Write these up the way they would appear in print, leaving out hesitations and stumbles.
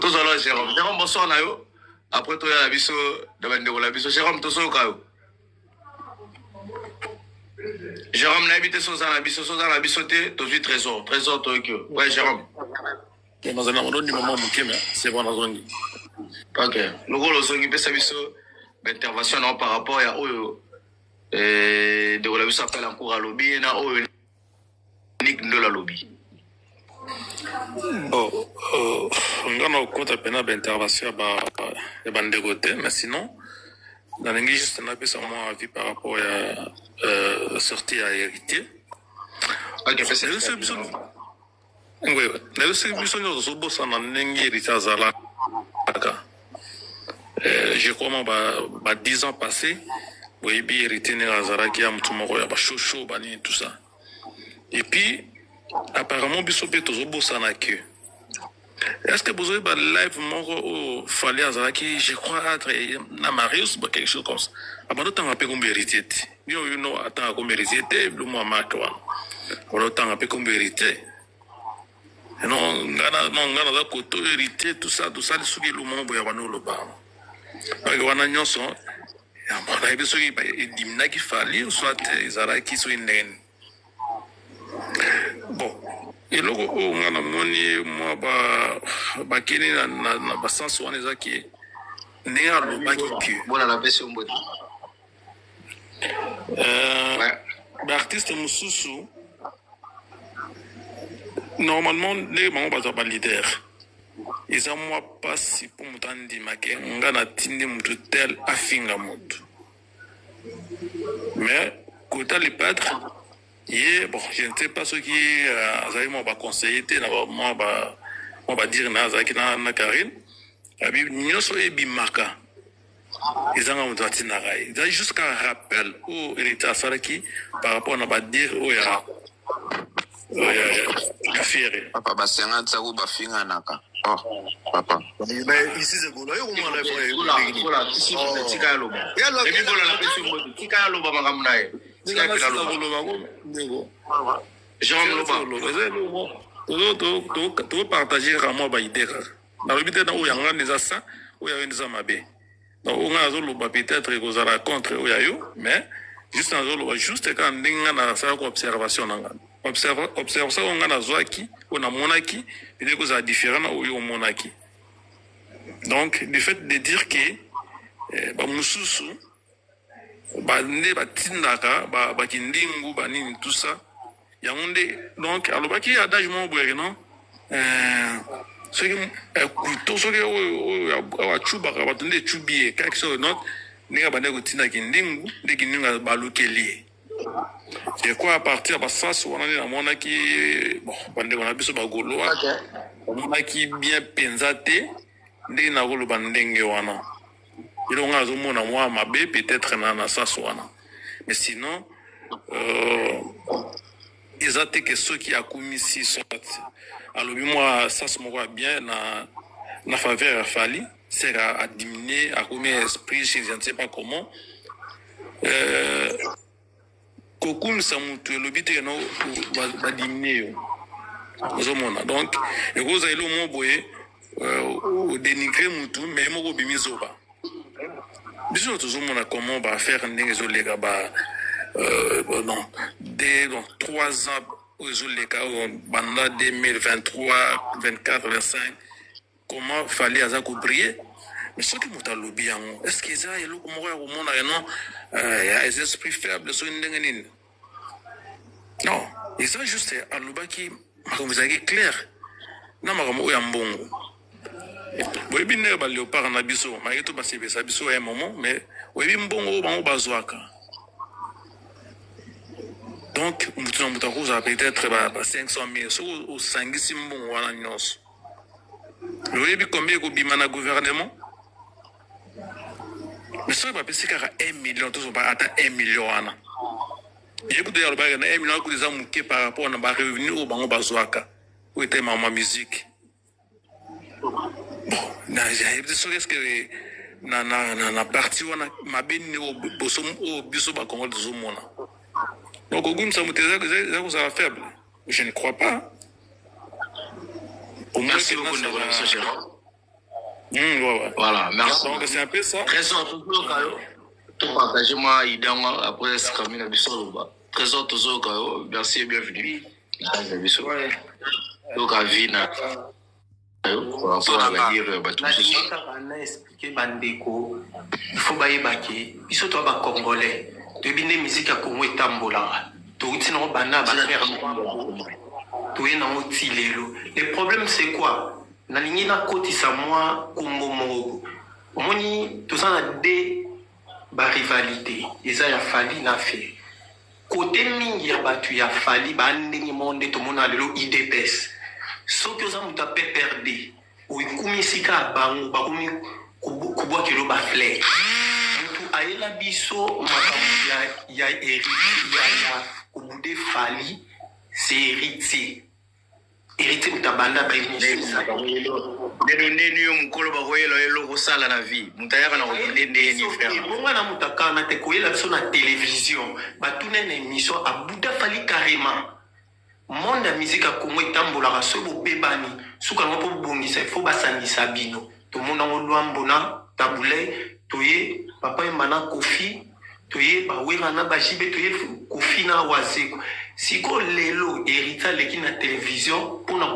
Tous alors Jérôme. Jérôme, bonsoir Nayo. Après toi, il y a la biso de Bandego, la biso. Jérôme, tous au cas. Jérôme, n'a habité sur la biso, tu vis trésor. Trésor, toi, que. Ouais, Jérôme. Dans un moment donné, c'est bon, dans un ok. Nous, le son, il peut s'aviser d'intervention par rapport à eux. De la biso appelle en cours à lobby, et na eux, Nick de la lobby. Bon, on a compte à peine d'intervention à Bandégoté, mais sinon, dans l'anglais, juste un avis avis par rapport à sortie à héritier. Ok, c'est ça. Oui, la distribution de ce boss en héritier à Zala. Je crois que 10 ans passés, oui, bien hérité à Zala qui a mutumoro ya chaud, tout ça. Et puis, apparemment, Bissopé toujours boss en que. Est-ce que vous avez un live mort fallait à Zalaki, je crois, être na Marius ou quelque chose comme ça. Avant de temps, on a comme vérité. Yo, attends, comme vérité, le mois marque, on a temps, comme vérité. Non, on a côté vérité, tout ça, les soucis, le monde, il y a le bas. Donc, on a une son, on a des soucis, il dit qu'il fallait, soit Zalaki, soit une naine. Bon. Et là, on a moni moi ba kini na basansi wana ezaki ne alobaki que voilà la version bonne ba artiste mususu normalement les bango baza ba leader eza moi pasi pour mutandi make ngana tindi mutu tel afinga mutu mais kota les padres. Bon, je ne sais pas ce qui m'a conseillé, moi, dire na Karine. Nous sommes bimaka. Ils ont un jusqu'à un rappel au héritage Saraki par rapport à dire où il y a café. Papa, bah, c'est un tsarou, bah, finga naka. Oh, papa. Mais ici, c'est bon. Il y a un ici, c'est Tikalo. Il y a la version Tikalo, Bamagamnae. Tu partager vraiment ba idée na lobité na oyanga neza ça oya neza mabe donc on a zolo peut-être que ça contre oyayo mais juste en zolo juste quand ndinga na ça observation nanga observation on na zoaki on a monaki et que ça différent oyo monaki donc du fait de dire que ba mususu ba ne ba tindaka ba kindingu ba nini tout ça yangonde donc alobaki adage mo boye non ce qui couteau ce qui a chuba ka batunde chubie quelque chose non ne ba ne ko tinda kindingu de kindinga ba lokeli c'est quoi à partir ba sas wana na mona ki bon bande na biso ba goloa mona ki bien penzate de na golo bandenge wana. Il y a un moi mabe peut-être na saswana mais sinon ils ont été que ceux qui a commis si soit alors moi ça se voit bien na faveur Fali c'est à diminuer à commis esprit je ne sais pas comment kokum samutu le but que non va diminuer donc et vous avez le mot boye dénigrer mutu mais mo bimizoba. Bisous toujours mon comment va faire un désolé non dès 3 ans aux pendant 2023 24 25 comment fallait à briller mais ce qui m'a lobby est-ce que ça y est le comment au monde non les esprits faibles sont une non et ça juste à l'obaki vous avez clair non mais comme oyambongo. Oui, bien, le léopard en abisso, mais tout passe ça abisso à un moment, mais oui, bien bon au bazouaka. Donc, nous avons peut-être 500 000 ou 500 000 ou à l'annonce. Oui, bien combien au bimana gouvernement? Mais ça va passer car 1 million, tout ça va atteindre 1 million. Il peut dire que 1 million que les hommes qui par rapport à nos revenus au bazouaka. Où était ma musique? Bon, est-ce que na partie wana mabeni au bosom au biso ba Congo de Zomona. Donc au gum ça me ça va faible. Je ne crois pas. Merci beaucoup de votre Ouais. Voilà, merci. Donc c'est un peu ça. Trésor, toujours, tout partager moi, idée, après, c'est comme une habitude. Trésor, toujours, merci et bienvenue. Donc, à Vina. Expliquer bandeko il faut bayebake biso to ba congolais to binde musique ya Congo etambola to utina bana ba frère to yena otilelo le problème c'est quoi na lingi na kotisa moi Congo mo omoni to ça na de ba rivalité eza ya fali na fait côté mingi ya batu ya fali ba ndenge monde to mona lelo IDPS soki oza muta pe perdre oikumisika bango bakomi kubwa kilo ba flair mutu ayela biso makambo ya kubude fali c'est héritier mutabanda ba émission ndeni yo mukolo bakoyela eloko sala na vie mutayaka na ndeni frère bonga na mutaka na te koyela biso na télévision batuna na émission abuda fali carrément monde ya musique ya Congo etambolaka so bobebani suka ngo po bongisa faut basangisa bino to mona ngo lwambo na tabule toye papa emana kofi toye bawera na bajibe toye kofi na wazeko siko lelo hérita leki na télévision pona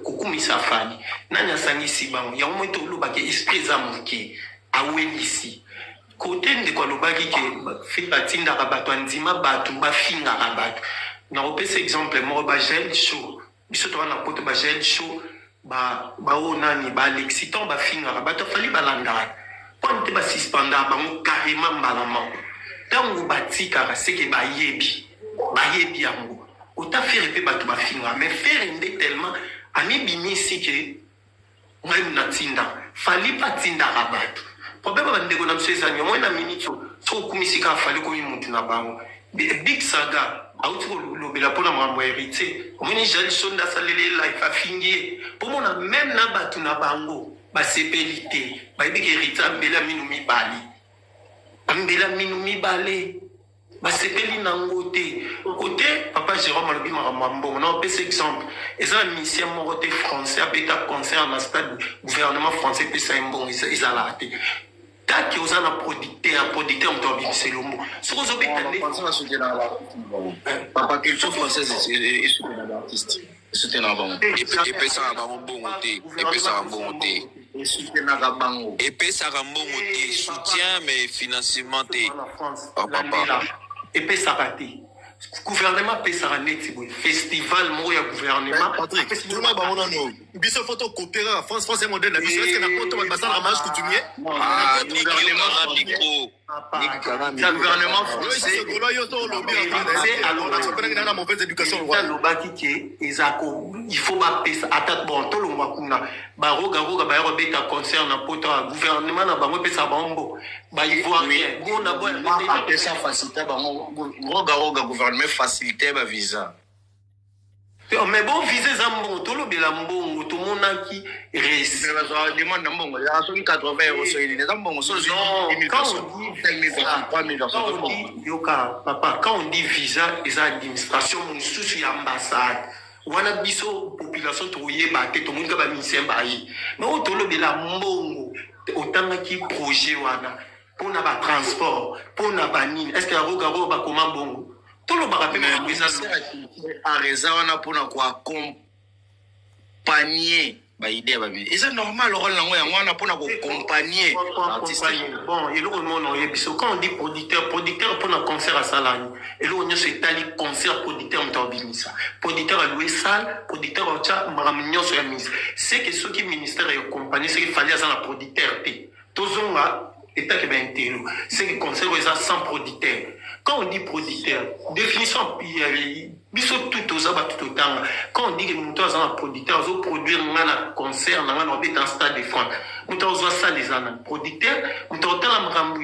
kukumisa fani nani asangisi bango ya mo to lobaki esprit za moke awelisi kote ndeko lobaki ke fi batinda ka bato ndima bato bafinga ka bato na opesa exemple mo ba gel show biso to na poto ba gel show ba onani ba lexiton ba finga ba to fali balanda ponte ba suspenda ba mo carrément balama tango batika c'est que ba yebi yango ota faire pe ba to ba finga mais faire inde tellement ami bimisi ke ngai na tinda fali pa tinda rabat problème ba ndeko na mseza nyo na minute so kumisika fali ko mutu na bango big saga auto lobela pona mambo héritier omoni jali sonda salele life afingi pomona même na batu na bango ba sepelité ba big héritier mbela minu mibale ba sepeli nangote côté papa Jérôme alobi mambo na opesa exemple eza mission morote français abeta concert na stade gouvernement français pesa mbongo izala te taki ozana producteur mto bibise lomo soko zo betane papa culture française et soutien d'artiste soutien avant epesaka bango mbongo te epesaka mbongo te epesaka mbongo te soutien mais financement te papa epesaka te gouvernement pesaka neti boye festival moko ya gouvernement Patrick tuna bango no biso photo coopérer France est modèle na biso est-ce que na poto ba basala match coutumier gouvernement français yo to lobby na mauvaise éducation lobaki ke ezako il faut ba pesa attaque bon to longwa kuna ba roga ba robeta concert na poto gouvernement na bango pesa bango ba ivoirien bona bona pesa facilité bango roga gouvernement facilité ba visa mais bon visa zambo to lobela mbongo to monaki resi demande mbongo ya so 80 € so il est mbongo so yoka papa quand on dit visa les administration mususu ya ambassade wana biso population to yeba te to munga ba ministère bayi mais o to lobela mbongo otanga ki projet wana pona ba transport pona ba nini est-ce que roga ba koma mbongo tout le barapé a raison wana pona ko accompagner ba idée ba bien c'est normal le rôle nango yango wana pona ko accompagner l'artiste bon et le monde on biso quand on dit producteur pona concert à salani et le on se tali concert producteur mtobimisa producteur a louer salle producteur a cha maramnyo sur la mise c'est que ceux qui ministère et compagnie c'est qu'il fallait à la producteur t tozonga état que ben telo c'est que concert est sans producteur. Quand on dit producteur, définition biso tout aux abat tout temps. Quand on dit que nous sommes un producteur, nous produire un concert, nous avons un stade de France. Nous avons ça les années. Producteur, nous avons un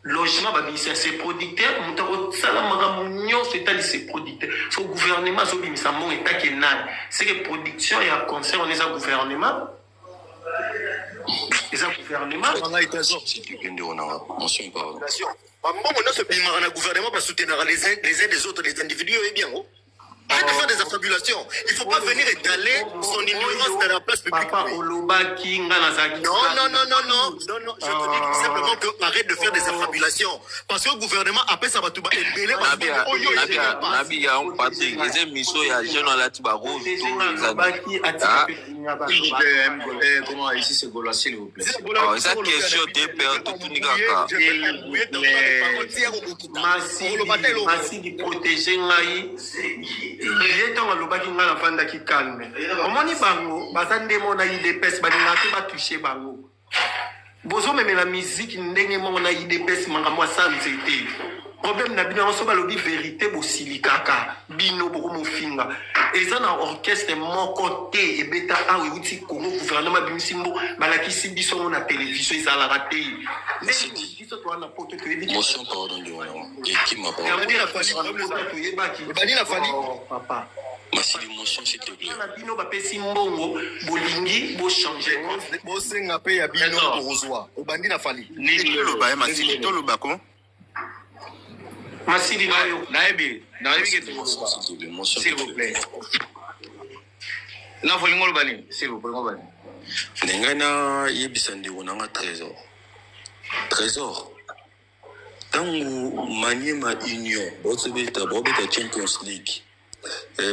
logement, c'est producteur, nous avons ça c'est producteur. C'est le gouvernement, c'est que production et un concert, on est un gouvernement. Les gouvernements, on a été sorti. Bon, on a ce pays, on a gouvernement pour soutenir les uns des autres, les individus, et bien, Arrête de faire des affabulations. Il ne faut pas venir étaler son ignorance dans la place publique. Papa, Olobaki, Nganazaki. Non. Je te dis tout simplement que arrête de faire des affabulations. Parce que le gouvernement, après ça va tout battre. Nabi, on parle des émissions, il y a jeune là, tu vas rose. Comment ici c'est Gaulois, s'il vous plaît. Ça question de père, tout le Massi di protéger ngai. Il temps alobaki nga na fanda ki calme. Omoni bango bazande mona IDPS balinga te ba toucher bango. Bozo meme la musique ndenge mona IDPS manga moi ça nzete. Problème na bino so balobi vérité bo silikaka bino bo mo finga. Eza na orchestre moko te ebeta awe uti Congo gouvernement bimisimbo balakisi biso na télévision ezala raté. Motion pardon de et qui m'a pas. Papa. Merci l'émotion s'il te plaît. Bino ba pesi mbongo bolingi bo changer. Bo senga pe ya bino kozwa. Obandi na fali. Ni le ba masili to le bako. Masili nayo. Naebi que tu s'il vous plaît. Là faut l'ingol bani, s'il vous plaît. Ndengana yebisande onanga trésor. Tangu Maniema Union, bota Champions League.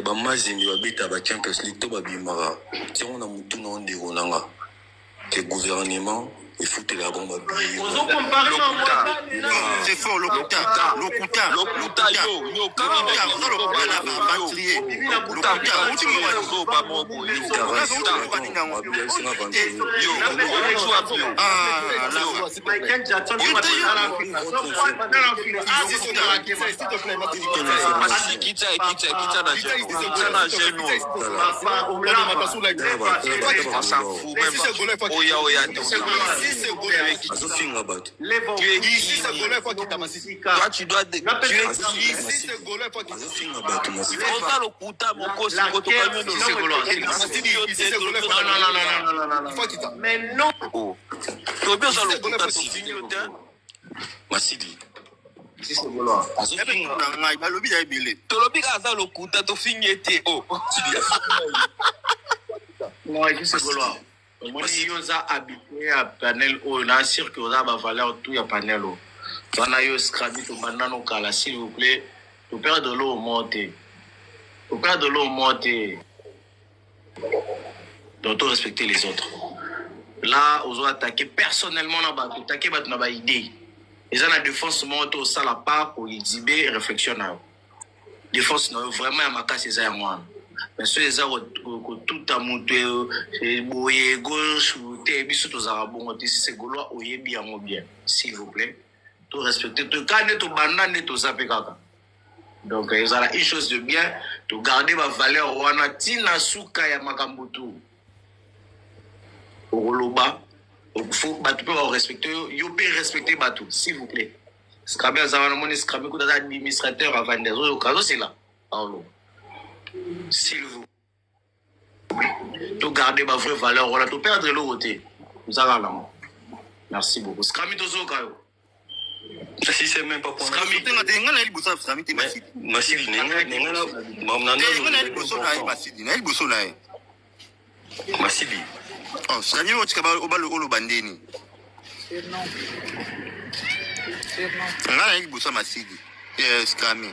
Ba mazini babeta ba Champions League to babimara. Ti on a mutu na onde onanga. Que gouvernement il faut que la bombe c'est fort Lokuta toi tu dois mais non Masidi Moi, si vous avez habitué à panel, on a sûr que vous avez valeur tout à panel. On a eu scrabi tout banane au cala, s'il vous plaît. Vous perdez de l'eau montée. Vous perdez de l'eau montée. Donc, respecter les autres. Là, vous avez attaqué personnellement, vous avez attaqué votre idée. Ils ont la défense monte au salle à part pour exhiber et réflexionner. Défense, vraiment, à ma casse, c'est ça, moi. Mais ceux qui ont tout à monter, gauche, c'est Gaulois, bien, s'il vous plaît. Tout respecter, tout garder, tout banane, tout ça, donc, ils ont une chose de bien, tout garder ma valeur, on a tina souka ya makambutu. Au Roloba, il faut respecter, il peut respecter Batou, s'il vous plaît. Scrabé, ça va nous scraper, coup d'administrateur avant des autres, au cas où c'est là. S'il vous plaît. Tout garder ma vraie valeur, on a tout perdre de l'autre côté. Vous avez là. Merci beaucoup. Scrami Tozo Kayo. Si c'est même pas pour Masidi oh sani wo tikaba obalo olobandeni ngana ibusa Masidi scami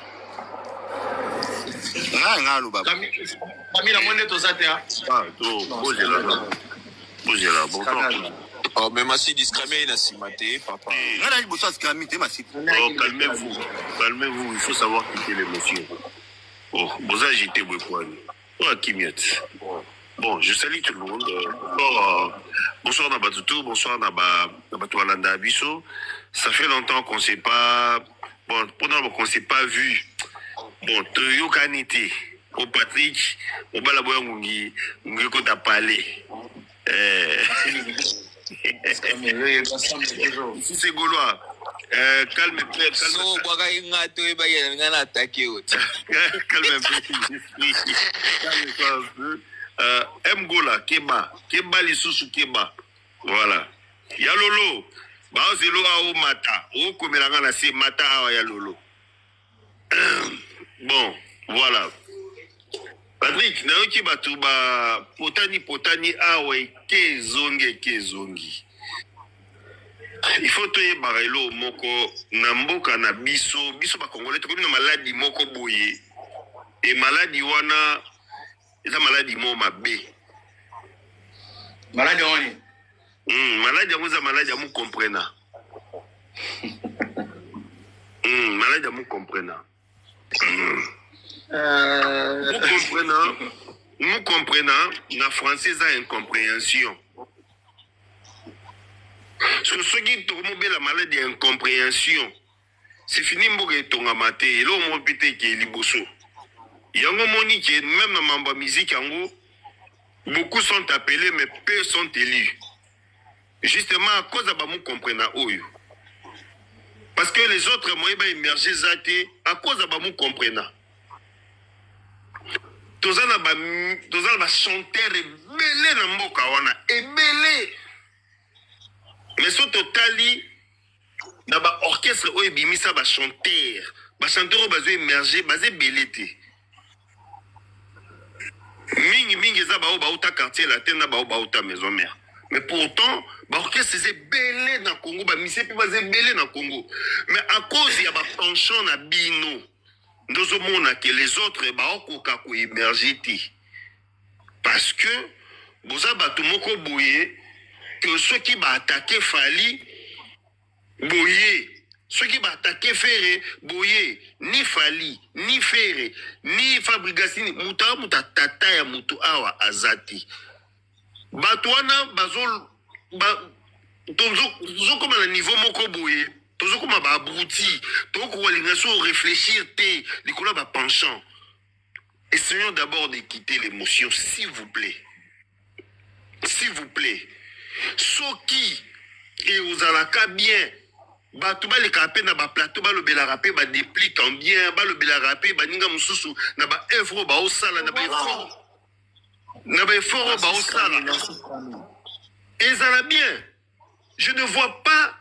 ngalo baba Camila mwende to sate ha. to bozela bon oh mais Masidi scamé il a simaté papa ngana ibusa scami te Masidi oh calmez-vous il faut savoir quitter l'émotion oh vous agitez beaucoup oh Kimiet. Bon, je salue tout le monde. Bonsoir Nabatutu, bonsoir Nabatoualanda Abisso. Ça fait longtemps qu'on ne s'est pas... Bon, pendant qu'on ne s'est pas vu. Bon, Toyo Kanité, au Patrick, au Balaboya Mungi, Mungi Kota Palais. Ici c'est Gaulois. Calme un peu. Calme un peu. Mgola, Keba Lisusu Keba. Voilà. Yalolo. Baozelo ao mata. O komelanga na se mata awa yalolo. Bon, voilà. Patrick, nayoki batu ba potani awe ke zongi. Il faut te barelo moko na mboka na biso ba congolais to na maladie moko boye. Et maladie wana eza maladie mo mabe. Maladie wani? Maladie eza maladie mu comprena. Maladie mu comprena. Nous comprenons, la français a incompréhension. Parce que ceux qui ont la maladie d'incompréhension, c'est fini de ton amaté, et là on m'a pété qui est liboso. Il y a un moment qui même dans ma musique, beaucoup sont appelés, mais peu sont élus. Justement à cause de nous comprenons. Parce que les autres moyens émerger à cause de nous comprenons. Tous les chanteurs belé na mboka wana ebelé mais so totali na ba orchestre oyo bimisa ba chanteur bazo émerger bazé belé mingi za ba uta quartier latin na ba uta maison mère mais pourtant ba orchestre c'est belé na Congo ba mise pe bazé belé na Congo mais à cause ya ba penchant na bino nous avons que les autres baokoka ko émerger parce que vous avez tout moko boye que ceux qui va attaquer Fali boye ceux qui va attaquer Ferré boye ni Fali ni Ferré ni Fabricasini muta tata ya mutu awa azati batwana bazol tozo comme le niveau moko boye toujours comme un abruti, donc on va réfléchir, les couleurs penchant. Essayons d'abord de quitter l'émotion, s'il vous plaît. S'il vous plaît. Ceux qui, et aux alaka bien, tout le capé na ba plateau, le bela rapé, déplique en bien, le bela rapé, ninga mususu, na ba effort, au sala, na ba effort, au sala. Et ça va bien. Je ne vois pas.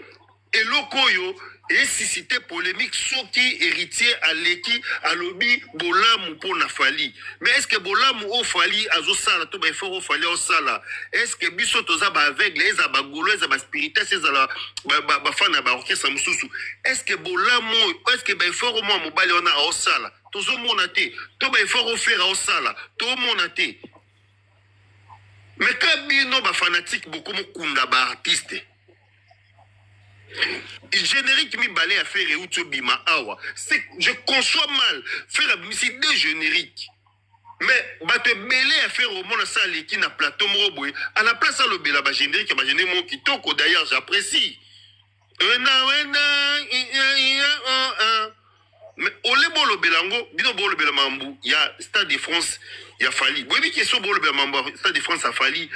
Et l'okoyo et suscité polémique sur qui héritier à l'équipe à lobby Bolamu pour Nafali. Mais est-ce que Bolamu au Fali azo sala tout ba fort au Fali au sala? Est-ce que biso toza ba avec les abagolo les abaspirites ces ala ba fana ba orchestre mususu? Est-ce que Bolamu est-ce que ba fort au mo mobali ona au sala? Tozo monate to ba fort au faire au sala to monate. Mais quand bino ba fanatique beaucoup mo kunda ba artiste. Générique mi balé à faire et bima awa. Je conçois mal faire deux génériques. Mais te belé à faire au monde ça qui na plateau mroboy à la place à le bela ba générique ba générique mon qui toko d'ailleurs j'apprécie. Mais au le bolo belango bino bolo belamambu il y a Stade de France il y a Fali. Oui qui so bolo belamambu Stade de France a Fali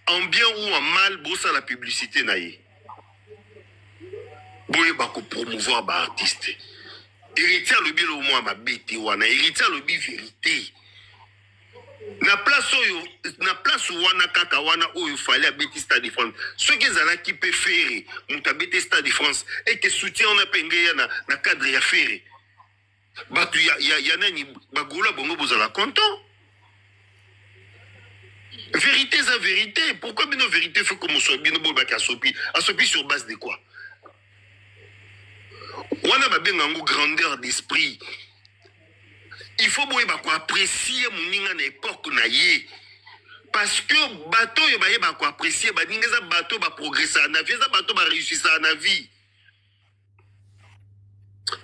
en bien ou en mal bossa la publicité naïe. Boye bako promouvoir ba artiste. Héritier le bi le moi ma bête wana, héritier le bi vérité. Na place wana kaka wana oyo fallait abeti Stade de France. Ceux qui zala qui peut faire muta beti Stade de France et que soutien on a pengé na cadre ya faire. Batu ya nani bagola bongo bozala content. Vérité c'est vérité. Pourquoi bino vérité faut comme soit bino bo baka asopi sur base de quoi? On a une grandeur d'esprit. Il faut apprécier mon époque. Parce que bateau, il faut apprécier. Bateau va progresser en vie. Bateau va réussir en vie.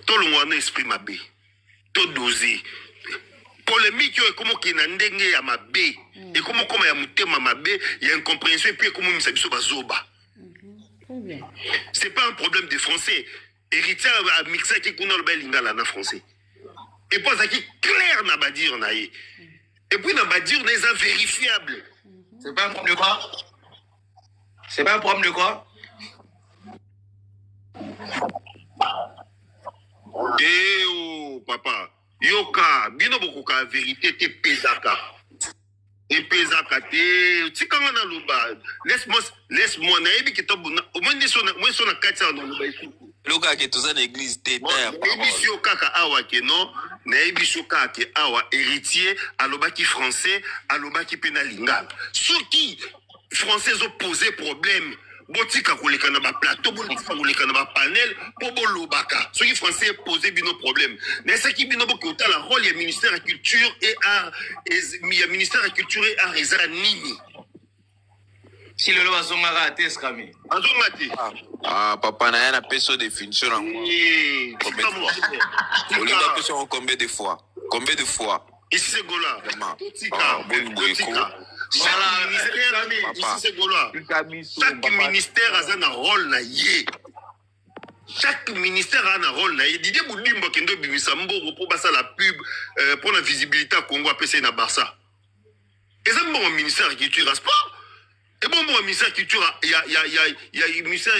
Tout le monde a un esprit mabé. Tout dosé. Polémique, il y a comme qui n'a ndenge ya mabé. Et comme il y a mutema mabé, il y a une compréhension. Et puis, comme il y a bazoba. C'est pas un problème de français. Héritier a mixé qui connaît le bel lingala en français. Et puis, ça qui clair n'a pas dire naïe. Et puis, n'a pas dire n'est invérifiable. C'est pas un problème de quoi? C'est pas un problème de quoi? Eh oh, papa. Yoka, bino bokoka vérité te pesaka. epezaka te tikanga na loba laisse-moi nayebi ke tobuna au moins so na kati ya loba isuku loka ke toza na église te ta ya nayebi sio kaka awa ke non nayebi sio kaka ke awa héritier alobaki français alobaki pe na lingala soki français opposé problème botika koleka na ba plateau botika koleka na ba panel po bolobaka soki français posé bino problème mais ce qui bino bokota la rôle du ministère de la culture et art et ministère de la culture et art eza nini si lelo bazongaka ate skami azonga te papa na yana peso définition nango olinga peso combien de fois ici c'est gola chaque ministère a un rôle na ye chaque ministère a un rôle na ye Didier Boudimba kendo bimisa mbongo pour basa la pub pour la visibilité à Congo apesa na Barça et ça bon ministère culture sport et bon ministère culture il y a ministère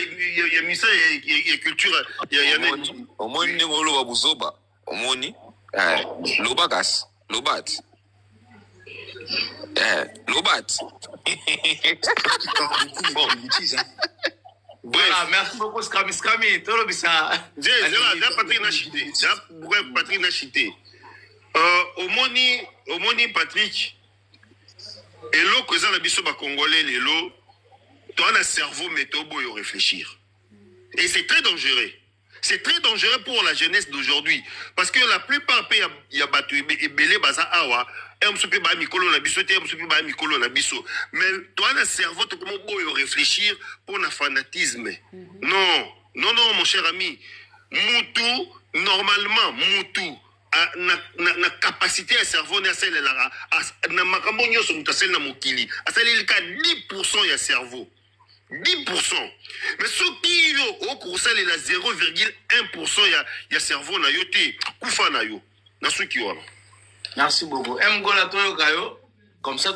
culture il y a omoni ndenge oloba buzoba omoni lobakas lobat voilà merci beaucoup skami tolobisa Patrick Nachité omoni Patrick eloko eza na biso ba congolais lelo to na cerveau mais to boyo réfléchir et c'est très dangereux. C'est très dangereux pour la jeunesse d'aujourd'hui. Parce que la plupart il y a battu et belé baza awa, et ba mikolo na biso, ba mikolo na biso. Mais toi, le cerveau, tu comment boyo réfléchir pour le fanatisme. Non, mon cher ami. Moutou, normalement, Moutou, na capacité à cerveau, na celle là, na makambo nyoso mutasel na mokili. À celle il ka 10% ya cerveau. 10%. Mais ce qui est au cours de la 0,1% il y a cerveau na yote kufa na yo. Na ce qui est. Merci beaucoup. Mgola toyo kayo comme ça